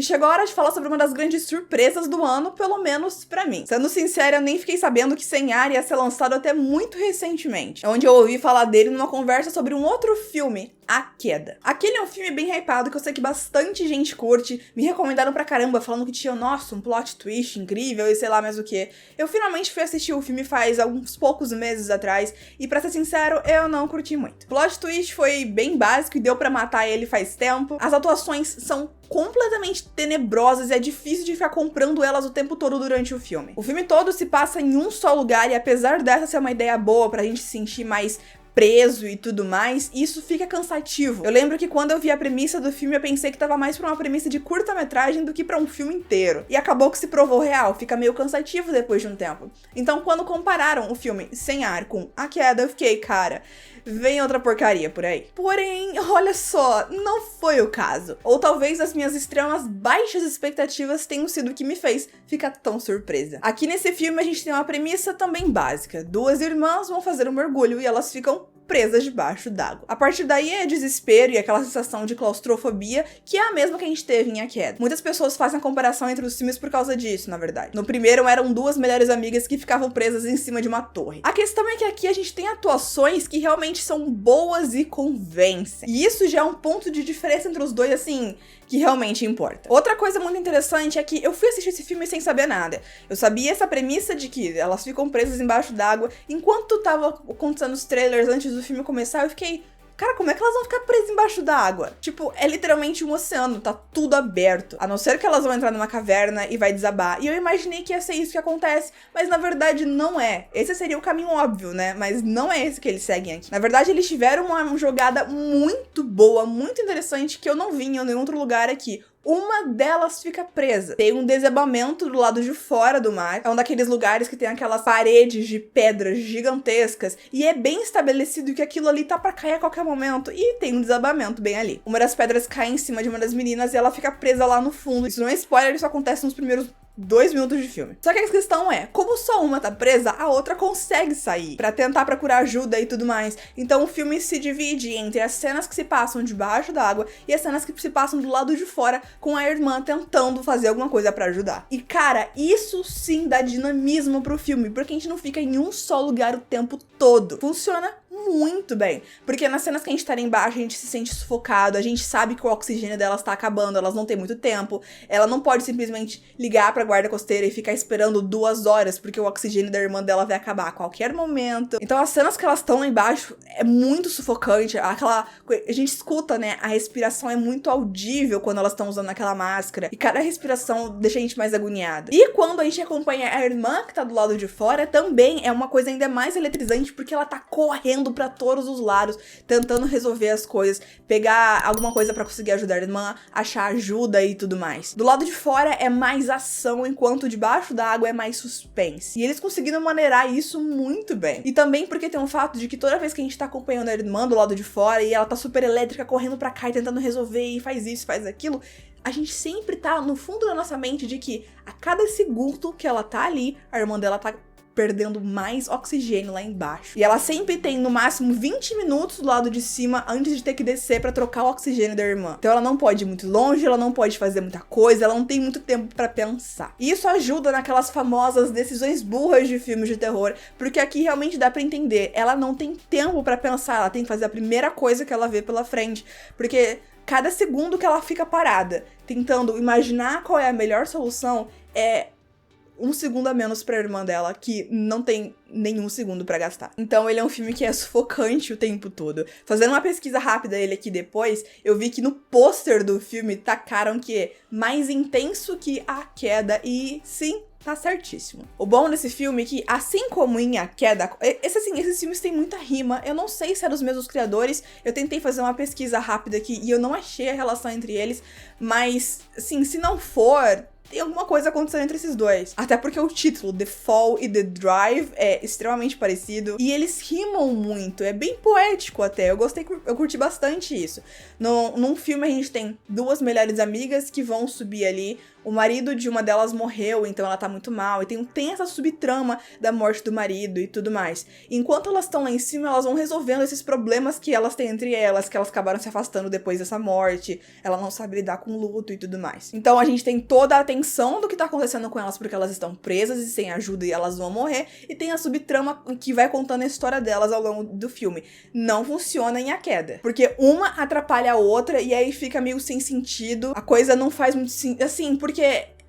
E chegou a hora de falar sobre uma das grandes surpresas do ano, pelo menos pra mim. Sendo sincera, eu nem fiquei sabendo que Sem Ar ia ser lançado até muito recentemente, onde eu ouvi falar dele numa conversa sobre um outro filme, A Queda. Aquele é um filme bem hypado que eu sei que bastante gente curte, me recomendaram pra caramba, falando que tinha, nossa, um plot twist incrível e sei lá mais o que. Eu finalmente fui assistir o filme faz alguns poucos meses atrás, e pra ser sincero, eu não curti muito. O plot twist foi bem básico e deu pra matar ele faz tempo. As atuações são completamente tenebrosas e é difícil de ficar comprando elas o tempo todo durante o filme. O filme todo se passa em um só lugar e apesar dessa ser uma ideia boa pra gente se sentir mais preso e tudo mais, isso fica cansativo. Eu lembro que quando eu vi a premissa do filme, eu pensei que tava mais pra uma premissa de curta-metragem do que pra um filme inteiro. E acabou que se provou real, fica meio cansativo depois de um tempo. Então, quando compararam o filme Sem Ar com A Queda, eu fiquei, cara, vem outra porcaria por aí. Porém, olha só, não foi o caso. Ou talvez as minhas extremas baixas expectativas tenham sido o que me fez ficar tão surpresa. Aqui nesse filme a gente tem uma premissa também básica. Duas irmãs vão fazer um mergulho e elas ficam presas debaixo d'água. A partir daí é desespero e aquela sensação de claustrofobia que é a mesma que a gente teve em A Queda. Muitas pessoas fazem a comparação entre os filmes por causa disso, na verdade. No primeiro eram duas melhores amigas que ficavam presas em cima de uma torre. A questão é que aqui a gente tem atuações que realmente são boas e convencem. E isso já é um ponto de diferença entre os dois, assim, que realmente importa. Outra coisa muito interessante é que eu fui assistir esse filme sem saber nada. Eu sabia essa premissa de que elas ficam presas embaixo d'água. Enquanto tava acontecendo os trailers antes do filme começar, eu fiquei, cara, como é que elas vão ficar presas embaixo da água? Tipo, é literalmente um oceano, tá tudo aberto. A não ser que elas vão entrar numa caverna e vai desabar. E eu imaginei que ia ser isso que acontece, mas na verdade não é. Esse seria o caminho óbvio, né? Mas não é esse que eles seguem aqui. Na verdade, eles tiveram uma jogada muito boa, muito interessante, que eu não vi em nenhum outro lugar aqui. Uma delas fica presa. Tem um desabamento do lado de fora do mar. É um daqueles lugares que tem aquelas paredes de pedras gigantescas. E é bem estabelecido que aquilo ali tá pra cair a qualquer momento. E tem um desabamento bem ali. Uma das pedras cai em cima de uma das meninas e ela fica presa lá no fundo. Isso não é spoiler, isso acontece nos primeiros 2 minutos de filme. Só que a questão é, como só uma tá presa, a outra consegue sair pra tentar procurar ajuda e tudo mais. Então o filme se divide entre as cenas que se passam debaixo d'água e as cenas que se passam do lado de fora com a irmã tentando fazer alguma coisa pra ajudar. E cara, isso sim dá dinamismo pro filme, porque a gente não fica em um só lugar o tempo todo. Funciona muito bem, porque nas cenas que a gente tá lá embaixo, a gente se sente sufocado, a gente sabe que o oxigênio delas tá acabando, elas não têm muito tempo, ela não pode simplesmente ligar pra guarda costeira e ficar esperando 2 horas, porque o oxigênio da irmã dela vai acabar a qualquer momento. Então as cenas que elas estão lá embaixo é muito sufocante, a gente escuta, né, a respiração é muito audível quando elas estão usando aquela máscara, e cada respiração deixa a gente mais agoniada. E quando a gente acompanha a irmã que tá do lado de fora, também é uma coisa ainda mais eletrizante, porque ela tá correndo pra todos os lados, tentando resolver as coisas, pegar alguma coisa pra conseguir ajudar a irmã, achar ajuda e tudo mais. Do lado de fora é mais ação, enquanto debaixo da água é mais suspense. E eles conseguiram maneirar isso muito bem. E também porque tem um fato de que toda vez que a gente tá acompanhando a irmã do lado de fora e ela tá super elétrica, correndo pra cá e tentando resolver e faz isso, faz aquilo, a gente sempre tá no fundo da nossa mente de que a cada segundo que ela tá ali, a irmã dela tá perdendo mais oxigênio lá embaixo. E ela sempre tem no máximo 20 minutos do lado de cima antes de ter que descer pra trocar o oxigênio da irmã. Então ela não pode ir muito longe, ela não pode fazer muita coisa, ela não tem muito tempo pra pensar. E isso ajuda naquelas famosas decisões burras de filmes de terror, porque aqui realmente dá pra entender, ela não tem tempo pra pensar, ela tem que fazer a primeira coisa que ela vê pela frente, porque cada segundo que ela fica parada, tentando imaginar qual é a melhor solução, é 1 segundo a menos pra irmã dela, que não tem nenhum segundo pra gastar. Então ele é um filme que é sufocante o tempo todo. Fazendo uma pesquisa rápida ele aqui depois, eu vi que no pôster do filme tacaram que é mais intenso que A Queda, e sim, tá certíssimo. O bom desse filme é que, assim como em A Queda, esses filmes têm muita rima. Eu não sei se é dos mesmos criadores, eu tentei fazer uma pesquisa rápida aqui e eu não achei a relação entre eles, mas, assim, se não for, tem alguma coisa acontecendo entre esses dois. Até porque o título, The Fall e The Drive, é extremamente parecido. E eles rimam muito, é bem poético até. Eu curti bastante isso. Num filme a gente tem duas melhores amigas que vão subir ali. O marido de uma delas morreu, então ela tá muito mal. E tem essa subtrama da morte do marido e tudo mais. Enquanto elas estão lá em cima, elas vão resolvendo esses problemas que elas têm entre elas, que elas acabaram se afastando depois dessa morte. Ela não sabe lidar com luto e tudo mais. Então a gente tem toda a atenção do que tá acontecendo com elas, porque elas estão presas e sem ajuda e elas vão morrer. E tem a subtrama que vai contando a história delas ao longo do filme. Não funciona em A Queda, porque uma atrapalha a outra e aí fica meio sem sentido. A coisa não faz muito sentido, assim, porque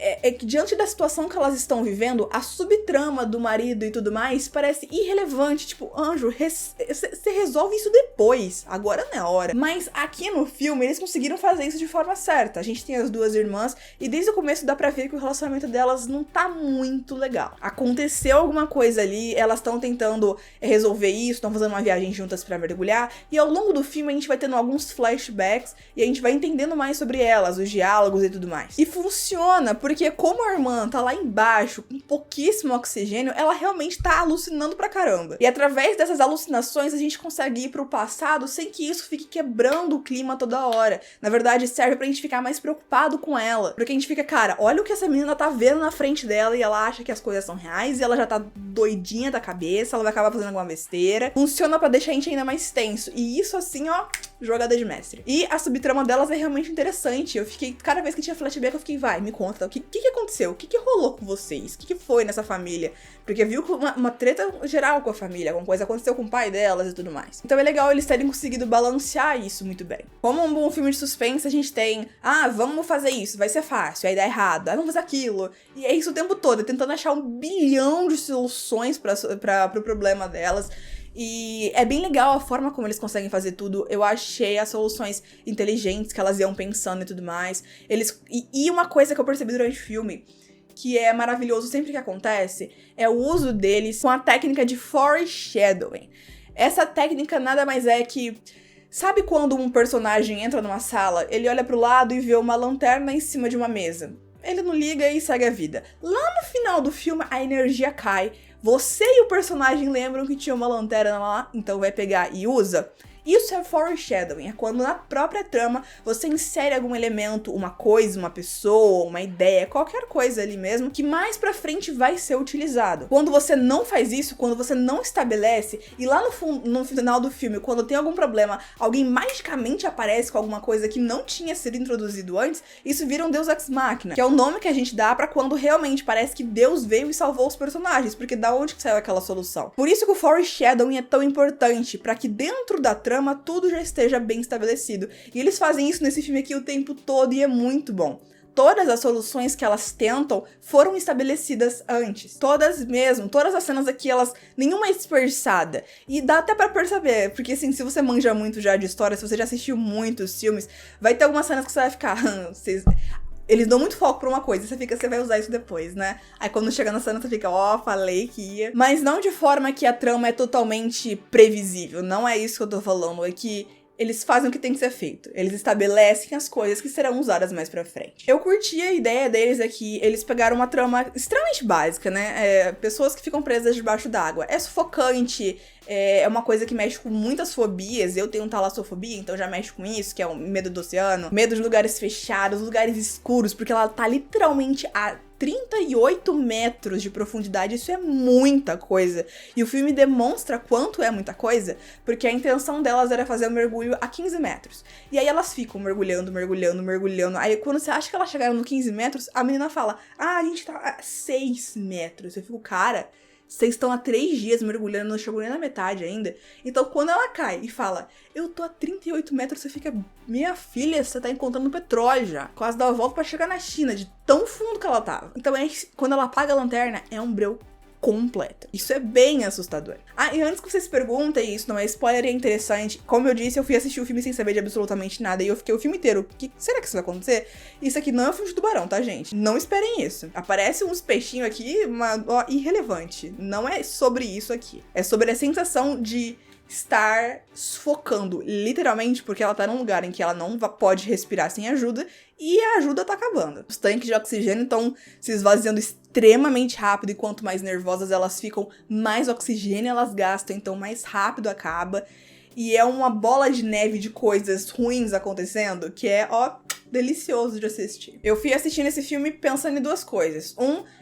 é que diante da situação que elas estão vivendo, a subtrama do marido e tudo mais parece irrelevante. Tipo, Anjo, você resolve isso depois, agora não é a hora. Mas aqui no filme, eles conseguiram fazer isso de forma certa. A gente tem as duas irmãs e desde o começo dá pra ver que o relacionamento delas não tá muito legal. Aconteceu alguma coisa ali, elas estão tentando resolver isso, estão fazendo uma viagem juntas pra mergulhar, e ao longo do filme a gente vai tendo alguns flashbacks e a gente vai entendendo mais sobre elas, os diálogos e tudo mais. E funciona, porque como a irmã tá lá embaixo, com pouquíssimo oxigênio, ela realmente tá alucinando pra caramba. E através dessas alucinações, a gente consegue ir pro passado sem que isso fique quebrando o clima toda hora. Na verdade, serve pra gente ficar mais preocupado com ela. Porque a gente fica, cara, olha o que essa menina tá vendo na frente dela e ela acha que as coisas são reais e ela já tá doidinha da cabeça, ela vai acabar fazendo alguma besteira. Funciona pra deixar a gente ainda mais tenso. E isso, assim, ó, jogada de mestre. E a subtrama delas é realmente interessante. Eu fiquei, cada vez que tinha flashback, eu fiquei, vai, me conta, o que aconteceu? O que rolou com vocês? O que foi nessa família? Porque viu uma treta geral com a família, alguma coisa aconteceu com o pai delas e tudo mais. Então é legal eles terem conseguido balancear isso muito bem. Como um bom filme de suspense, a gente tem, vamos fazer isso, vai ser fácil, aí dá errado, vamos fazer aquilo. E é isso o tempo todo, tentando achar 1 bilhão de soluções pro problema delas. E é bem legal a forma como eles conseguem fazer tudo. Eu achei as soluções inteligentes que elas iam pensando e tudo mais. E uma coisa que eu percebi durante o filme, que é maravilhoso sempre que acontece, é o uso deles com a técnica de foreshadowing. Essa técnica nada mais é que... Sabe quando um personagem entra numa sala, ele olha pro lado e vê uma lanterna em cima de uma mesa? Ele não liga e segue a vida. Lá no final do filme, a energia cai. Você e o personagem lembram que tinha uma lanterna lá, então vai pegar e usa. Isso é foreshadowing, é quando na própria trama você insere algum elemento, uma coisa, uma pessoa, uma ideia, qualquer coisa ali mesmo, que mais pra frente vai ser utilizado. Quando você não faz isso, quando você não estabelece, e lá no final do filme, quando tem algum problema, alguém magicamente aparece com alguma coisa que não tinha sido introduzido antes, isso vira um Deus Ex Machina, que é o nome que a gente dá pra quando realmente parece que Deus veio e salvou os personagens, porque da onde que saiu aquela solução? Por isso que o foreshadowing é tão importante, pra que dentro da trama tudo já esteja bem estabelecido. E eles fazem isso nesse filme aqui o tempo todo e é muito bom. Todas as soluções que elas tentam foram estabelecidas antes. Todas mesmo. Todas as cenas aqui, nenhuma é dispersada. E dá até pra perceber, porque assim, se você manja muito já de história, se você já assistiu muitos filmes, vai ter algumas cenas que você vai ficar... Eles dão muito foco pra uma coisa, você vai usar isso depois, né? Aí quando chega na cena, você fica, falei que ia. Mas não de forma que a trama é totalmente previsível, não é isso que eu tô falando, é que eles fazem o que tem que ser feito. Eles estabelecem as coisas que serão usadas mais pra frente. Eu curti a ideia deles aqui, eles pegaram uma trama extremamente básica, né? Pessoas que ficam presas debaixo d'água. É sufocante, é uma coisa que mexe com muitas fobias. Eu tenho talassofobia, então já mexe com isso, que é o medo do oceano. Medo de lugares fechados, lugares escuros, porque ela tá literalmente a 38 metros de profundidade, isso é muita coisa. E o filme demonstra quanto é muita coisa, porque a intenção delas era fazer um mergulho a 15 metros. E aí elas ficam mergulhando. Aí quando você acha que elas chegaram no 15 metros, a menina fala, a gente tá a 6 metros. Eu fico, cara... Vocês estão há 3 dias mergulhando, não chegou nem na metade ainda. Então, quando ela cai e fala, eu tô a 38 metros, você fica, minha filha, você tá encontrando petróleo já. Quase dá a volta pra chegar na China, de tão fundo que ela tava. Então, quando ela apaga a lanterna, é um breu completa. Isso é bem assustador. E antes que vocês perguntem, isso não é spoiler, é interessante. Como eu disse, eu fui assistir o filme sem saber de absolutamente nada e eu fiquei o filme inteiro, será que isso vai acontecer? Isso aqui não é um filme de tubarão, tá, gente? Não esperem isso. Aparece uns peixinhos aqui, irrelevante. Não é sobre isso aqui. É sobre a sensação de estar sufocando, literalmente, porque ela tá num lugar em que ela não pode respirar sem ajuda, e a ajuda tá acabando. Os tanques de oxigênio estão se esvaziando extremamente rápido, e quanto mais nervosas elas ficam, mais oxigênio elas gastam, então mais rápido acaba. E é uma bola de neve de coisas ruins acontecendo, que é, ó, delicioso de assistir. Eu fui assistindo esse filme pensando em duas coisas.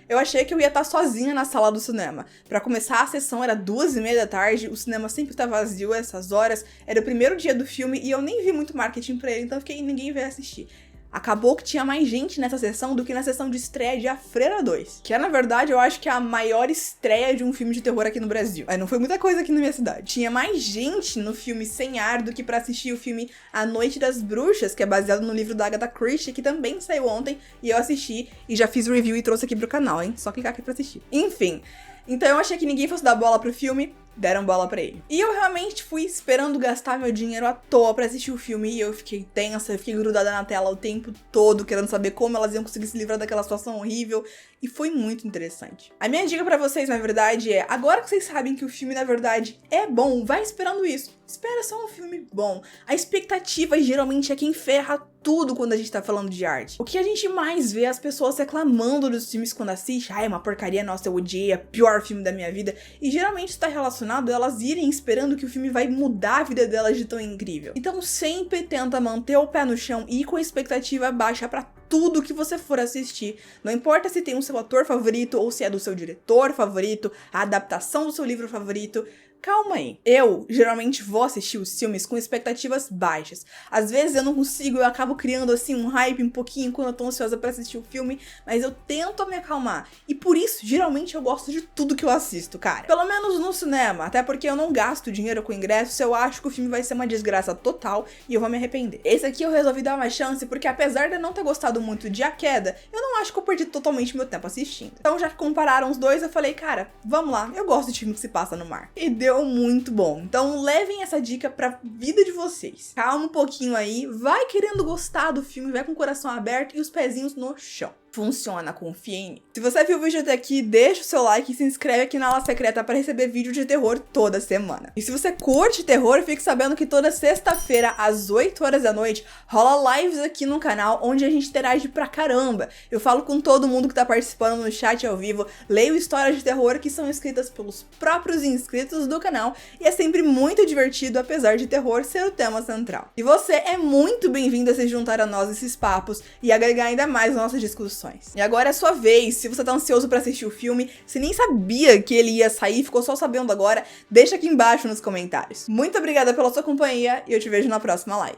Eu achei que eu ia estar sozinha na sala do cinema. Pra começar, a sessão era 2h30 da tarde, o cinema sempre tá vazio essas horas, era o primeiro dia do filme e eu nem vi muito marketing pra ele, então ninguém veio assistir. Acabou que tinha mais gente nessa sessão do que na sessão de estreia de A Freira 2. Que é, na verdade, eu acho que é a maior estreia de um filme de terror aqui no Brasil. Não foi muita coisa aqui na minha cidade. Tinha mais gente no filme Sem Ar do que pra assistir o filme A Noite das Bruxas, que é baseado no livro da Agatha Christie, que também saiu ontem, e eu assisti e já fiz o review e trouxe aqui pro canal, hein? Só clicar aqui pra assistir. Enfim, então eu achei que ninguém fosse dar bola pro filme, deram bola pra ele. E eu realmente fui esperando gastar meu dinheiro à toa pra assistir o filme, e eu fiquei tensa, eu fiquei grudada na tela o tempo todo, querendo saber como elas iam conseguir se livrar daquela situação horrível, e foi muito interessante. A minha dica pra vocês, na verdade, é, agora que vocês sabem que o filme, na verdade, é bom, vai esperando isso. Espera só um filme bom. A expectativa geralmente é quem ferra tudo quando a gente tá falando de arte. O que a gente mais vê é as pessoas reclamando dos filmes quando assiste. É uma porcaria, nossa, eu odiei, é o pior filme da minha vida. E geralmente está relacionado a elas irem esperando que o filme vai mudar a vida delas de tão incrível. Então sempre tenta manter o pé no chão e ir com a expectativa baixa pra tudo que você for assistir. Não importa se tem um seu ator favorito ou se é do seu diretor favorito, a adaptação do seu livro favorito. Calma aí. Eu, geralmente, vou assistir os filmes com expectativas baixas. Às vezes eu não consigo, eu acabo criando, assim, um hype um pouquinho quando eu tô ansiosa pra assistir o filme, mas eu tento me acalmar. E por isso, geralmente, eu gosto de tudo que eu assisto, cara. Pelo menos no cinema, até porque eu não gasto dinheiro com ingresso se eu acho que o filme vai ser uma desgraça total e eu vou me arrepender. Esse aqui eu resolvi dar uma chance porque, apesar de eu não ter gostado muito de A Queda, eu não acho que eu perdi totalmente meu tempo assistindo. Então, já que compararam os dois, eu falei, cara, vamos lá, eu gosto de filme que se passa no mar. E deu muito bom. Então levem essa dica pra vida de vocês. Calma um pouquinho aí, vai querendo gostar do filme, vai com o coração aberto e os pezinhos no chão. Funciona, confia em mim. Se você viu o vídeo até aqui, deixa o seu like e se inscreve aqui na aula secreta para receber vídeo de terror toda semana. E se você curte terror, fique sabendo que toda sexta-feira, às 8 horas da noite, rola lives aqui no canal, onde a gente interage pra caramba. Eu falo com todo mundo que tá participando no chat ao vivo, leio histórias de terror que são escritas pelos próprios inscritos do canal, e é sempre muito divertido, apesar de terror ser o tema central. E você é muito bem-vindo a se juntar a nós nesses papos e agregar ainda mais nossas discussões. E agora é a sua vez. Se você tá ansioso pra assistir o filme, se nem sabia que ele ia sair, ficou só sabendo agora, deixa aqui embaixo nos comentários. Muito obrigada pela sua companhia e eu te vejo na próxima live.